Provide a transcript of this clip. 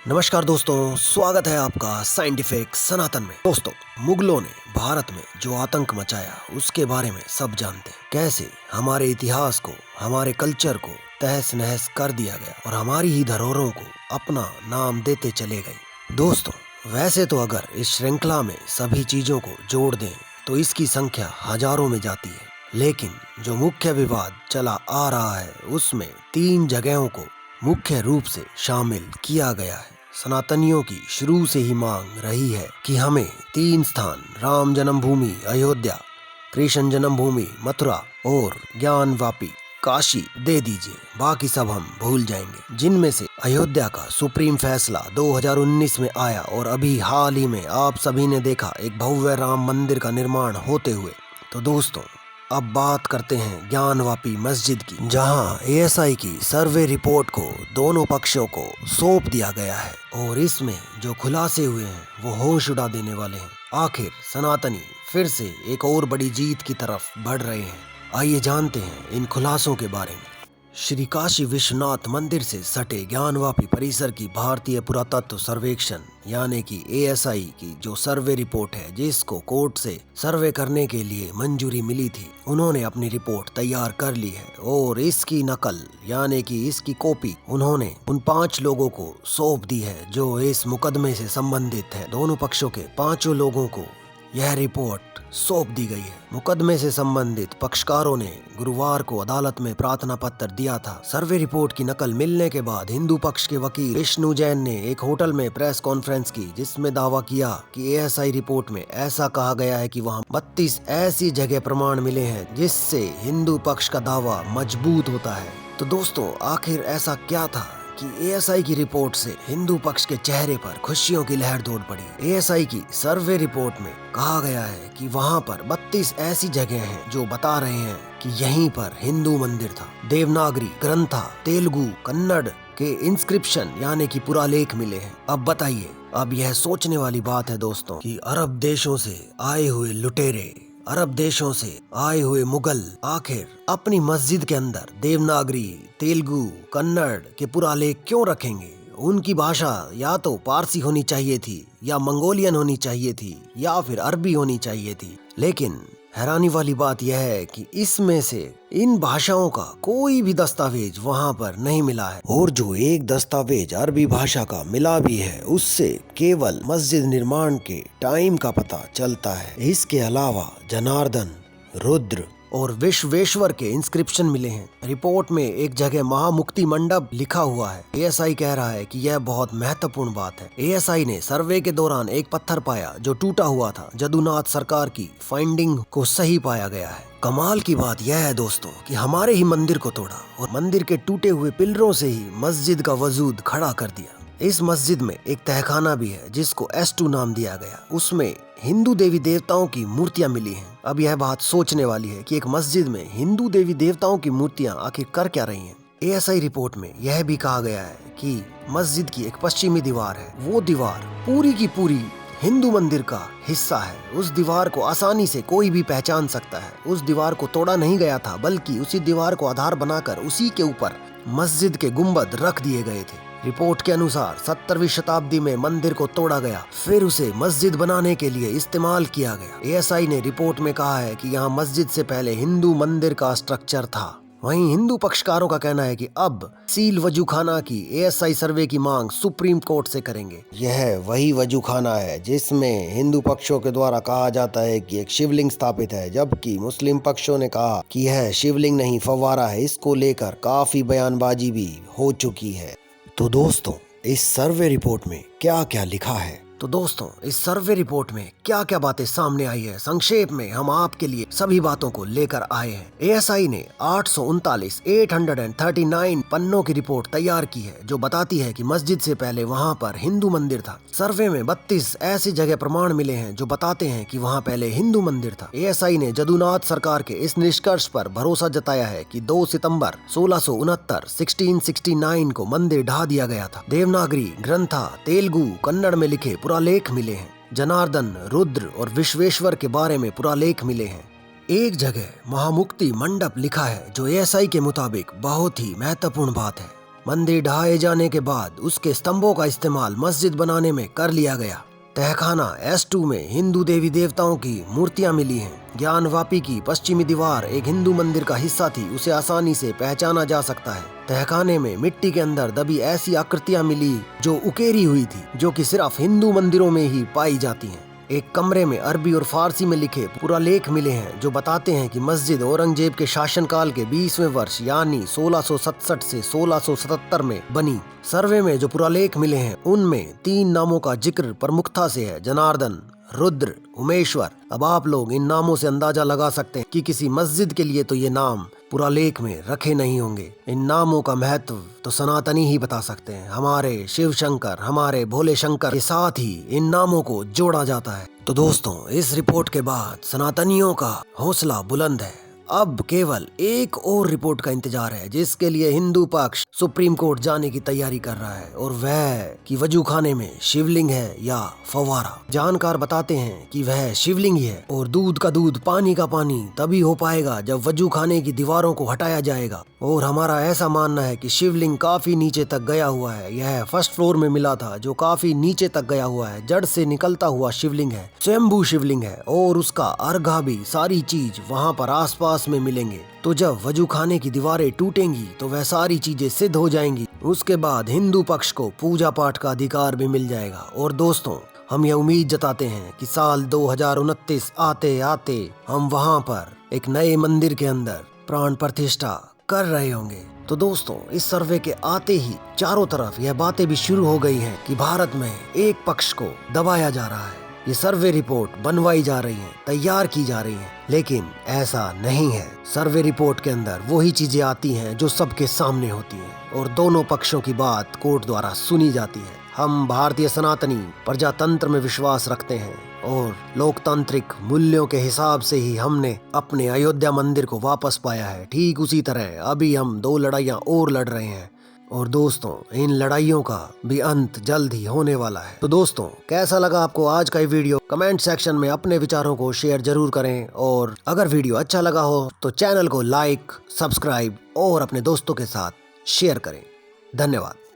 नमस्कार दोस्तों, स्वागत है आपका साइंटिफिक सनातन में। दोस्तों, मुगलों ने भारत में जो आतंक मचाया उसके बारे में सब जानते हैं। कैसे हमारे इतिहास को, हमारे कल्चर को तहस नहस कर दिया गया और हमारी ही धरोहरों को अपना नाम देते चले गए। दोस्तों, वैसे तो अगर इस श्रृंखला में सभी चीजों को जोड़ दें तो इसकी संख्या हजारों में जाती है, लेकिन जो मुख्य विवाद चला आ रहा है उसमें 3 जगहों को मुख्य रूप से शामिल किया गया है। सनातनियों की शुरू से ही मांग रही है कि हमें 3 स्थान राम जन्मभूमि अयोध्या, कृष्ण जन्मभूमि मथुरा और ज्ञानवापी काशी दे दीजिए, बाकी सब हम भूल जाएंगे। जिनमें से अयोध्या का सुप्रीम फैसला 2019 में आया और अभी हाल ही में आप सभी ने देखा एक भव्य राम मंदिर का निर्माण होते हुए। तो दोस्तों, अब बात करते हैं ज्ञानवापी मस्जिद की, जहां एएसआई की सर्वे रिपोर्ट को दोनों पक्षों को सौंप दिया गया है और इसमें जो खुलासे हुए हैं वो होश उड़ा देने वाले हैं। आखिर सनातनी फिर से एक और बड़ी जीत की तरफ बढ़ रहे हैं। आइए जानते हैं इन खुलासों के बारे में। श्री काशी विश्वनाथ मंदिर से सटे ज्ञानवापी परिसर की भारतीय पुरातत्व सर्वेक्षण यानी कि एएसआई की जो सर्वे रिपोर्ट है, जिसको कोर्ट से सर्वे करने के लिए मंजूरी मिली थी, उन्होंने अपनी रिपोर्ट तैयार कर ली है और इसकी नकल यानी कि इसकी कॉपी उन्होंने उन 5 लोगों को सौंप दी है जो इस मुकदमे से संबंधित है। दोनों पक्षों के 5 लोगों को यह रिपोर्ट सौंप दी गई है। मुकदमे से संबंधित पक्षकारों ने गुरुवार को अदालत में प्रार्थना पत्र दिया था। सर्वे रिपोर्ट की नकल मिलने के बाद हिंदू पक्ष के वकील विष्णु जैन ने एक होटल में प्रेस कॉन्फ्रेंस की, जिसमें दावा किया कि एएसआई रिपोर्ट में ऐसा कहा गया है कि वहां 32 ऐसी जगह प्रमाण मिले हैं जिससे हिंदू पक्ष का दावा मजबूत होता है। तो दोस्तों, आखिर ऐसा क्या था कि एएसआई की रिपोर्ट से हिंदू पक्ष के चेहरे पर खुशियों की लहर दौड़ पड़ी। एएसआई की सर्वे रिपोर्ट में कहा गया है कि वहां पर 32 ऐसी जगह हैं जो बता रहे हैं कि यहीं पर हिंदू मंदिर था। देवनागरी ग्रंथा, तेलुगु, कन्नड़ के इंस्क्रिप्शन यानी कि पुरालेख मिले हैं। अब बताइए, अब यह सोचने वाली बात है दोस्तों कि अरब देशों से आए हुए लुटेरे, अरब देशों से आए हुए मुगल आखिर अपनी मस्जिद के अंदर देवनागरी, तेलुगु, कन्नड़ के पुरालेख क्यों रखेंगे? उनकी भाषा या तो पारसी होनी चाहिए थी, या मंगोलियन होनी चाहिए थी, या फिर अरबी होनी चाहिए थी। लेकिन हैरानी वाली बात यह है कि इसमें से इन भाषाओं का कोई भी दस्तावेज वहां पर नहीं मिला है, और जो एक दस्तावेज अरबी भाषा का मिला भी है उससे केवल मस्जिद निर्माण के टाइम का पता चलता है। इसके अलावा जनार्दन, रुद्र और विश्वेश्वर के इंस्क्रिप्शन मिले हैं। रिपोर्ट में एक जगह महामुक्ति मंडप लिखा हुआ है। एएसआई कह रहा है कि यह बहुत महत्वपूर्ण बात है। एएसआई ने सर्वे के दौरान एक पत्थर पाया जो टूटा हुआ था। जदुनाथ सरकार की फाइंडिंग को सही पाया गया है। कमाल की बात यह है दोस्तों कि हमारे ही मंदिर को तोड़ा और मंदिर के टूटे हुए पिलरों से ही मस्जिद का वजूद खड़ा कर दिया। इस मस्जिद में एक तहखाना भी है जिसको S2 नाम दिया गया। उसमें हिंदू देवी देवताओं की मूर्तियां मिली हैं। अब यह बात सोचने वाली है कि एक मस्जिद में हिंदू देवी देवताओं की मूर्तियां आखिर कर क्या रही हैं। एएसआई रिपोर्ट में यह भी कहा गया है कि मस्जिद की एक पश्चिमी दीवार है, वो दीवार पूरी की पूरी हिंदू मंदिर का हिस्सा है। उस दीवार को आसानी से कोई भी पहचान सकता है। उस दीवार को तोड़ा नहीं गया था, बल्कि उसी दीवार को आधार बनाकर उसी के ऊपर मस्जिद के गुंबद रख दिए गए थे। रिपोर्ट के अनुसार 17वीं शताब्दी में मंदिर को तोड़ा गया, फिर उसे मस्जिद बनाने के लिए इस्तेमाल किया गया। एएसआई ने रिपोर्ट में कहा है कि यहाँ मस्जिद से पहले हिंदू मंदिर का स्ट्रक्चर था। वहीं हिंदू पक्षकारों का कहना है कि अब सील वजूखाना की एएसआई सर्वे की मांग सुप्रीम कोर्ट से करेंगे। यह वही वजूखाना है जिसमें हिंदू पक्षों के द्वारा कहा जाता है कि एक शिवलिंग स्थापित है, जबकि मुस्लिम पक्षों ने कहा कि यह शिवलिंग नहीं फव्वारा है। इसको लेकर काफी बयानबाजी भी हो चुकी है। तो दोस्तों, इस सर्वे रिपोर्ट में क्या क्या लिखा है? तो दोस्तों, इस सर्वे रिपोर्ट में क्या क्या बातें सामने आई है, संक्षेप में हम आपके लिए सभी बातों को लेकर आए हैं। एएसआई ने 839 पन्नों की रिपोर्ट तैयार की है जो बताती है कि मस्जिद से पहले वहां पर हिंदू मंदिर था। सर्वे में 32 ऐसी जगह प्रमाण मिले हैं जो बताते हैं कि वहां पहले हिंदू मंदिर था। एएसआई ने जदुनाथ सरकार के इस निष्कर्ष पर भरोसा जताया है कि 2 सितंबर 1669 को मंदिर ढा दिया गया था। देवनागरी ग्रंथा, तेलुगु, कन्नड़ में लिखे पुरालेख मिले हैं। जनार्दन, रुद्र और विश्वेश्वर के बारे में पुरालेख मिले हैं। एक जगह महामुक्ति मंडप लिखा है जो एएसआई के मुताबिक बहुत ही महत्वपूर्ण बात है। मंदिर ढहाए जाने के बाद उसके स्तंभों का इस्तेमाल मस्जिद बनाने में कर लिया गया। तहखाना S2 में हिंदू देवी देवताओं की मूर्तियां मिली हैं। ज्ञानवापी की पश्चिमी दीवार एक हिंदू मंदिर का हिस्सा थी, उसे आसानी से पहचाना जा सकता है। तहखाने में मिट्टी के अंदर दबी ऐसी आकृतियां मिली जो उकेरी हुई थी, जो कि सिर्फ हिंदू मंदिरों में ही पाई जाती हैं। एक कमरे में अरबी और फारसी में लिखे पुरालेख मिले हैं जो बताते हैं कि मस्जिद औरंगजेब के शासनकाल के 20वें वर्ष यानी 1667 से 1677 में बनी। सर्वे में जो पुरालेख मिले हैं उनमें 3 नामों का जिक्र प्रमुखता से है, जनार्दन, रुद्र, उमेश्वर। अब आप लोग इन नामों से अंदाजा लगा सकते हैं कि किसी मस्जिद के लिए तो ये नाम पुरालेख में रखे नहीं होंगे। इन नामों का महत्व तो सनातनी ही बता सकते हैं। हमारे शिव शंकर, हमारे भोले शंकर के साथ ही इन नामों को जोड़ा जाता है। तो दोस्तों, इस रिपोर्ट के बाद सनातनियों का हौसला बुलंद है। अब केवल एक और रिपोर्ट का इंतजार है, जिसके लिए हिंदू पक्ष सुप्रीम कोर्ट जाने की तैयारी कर रहा है, और वह कि वजू खाने में शिवलिंग है या फव्वारा। जानकार बताते हैं कि वह शिवलिंग ही है, और दूध का दूध, पानी का पानी तभी हो पाएगा जब वजू खाने की दीवारों को हटाया जाएगा। और हमारा ऐसा मानना है कि शिवलिंग काफी नीचे तक गया हुआ है। यह फर्स्ट फ्लोर में मिला था, जो काफी नीचे तक गया हुआ है। जड़ से निकलता हुआ शिवलिंग है, स्वयंभू शिवलिंग है, और उसका अर्घा भी, सारी चीज वहाँ पर आसपास में मिलेंगे। तो जब वजू खाने की दीवारें टूटेंगी तो वह सारी चीजें सिद्ध हो जाएंगी। उसके बाद हिंदू पक्ष को पूजा पाठ का अधिकार भी मिल जाएगा। और दोस्तों, हम यह उम्मीद जताते हैं कि साल 2029 आते आते हम वहाँ पर एक नए मंदिर के अंदर प्राण प्रतिष्ठा कर रहे होंगे। तो दोस्तों, इस सर्वे के आते ही चारों तरफ यह बातें भी शुरू हो गई हैं कि भारत में एक पक्ष को दबाया जा रहा है। ये सर्वे रिपोर्ट बनवाई जा रही है, तैयार की जा रही है, लेकिन ऐसा नहीं है। सर्वे रिपोर्ट के अंदर वही चीजें आती हैं जो सबके सामने होती हैं, और दोनों पक्षों की बात कोर्ट द्वारा सुनी जाती है। हम भारतीय सनातनी प्रजातंत्र में विश्वास रखते हैं, और लोकतांत्रिक मूल्यों के हिसाब से ही हमने अपने अयोध्या मंदिर को वापस पाया है। ठीक उसी तरह अभी हम 2 लड़ाइयाँ और लड़ रहे हैं, और दोस्तों, इन लड़ाइयों का भी अंत जल्द ही होने वाला है। तो दोस्तों, कैसा लगा आपको आज का ये वीडियो? कमेंट सेक्शन में अपने विचारों को शेयर जरूर करें, और अगर वीडियो अच्छा लगा हो तो चैनल को लाइक, सब्सक्राइब और अपने दोस्तों के साथ शेयर करें। धन्यवाद।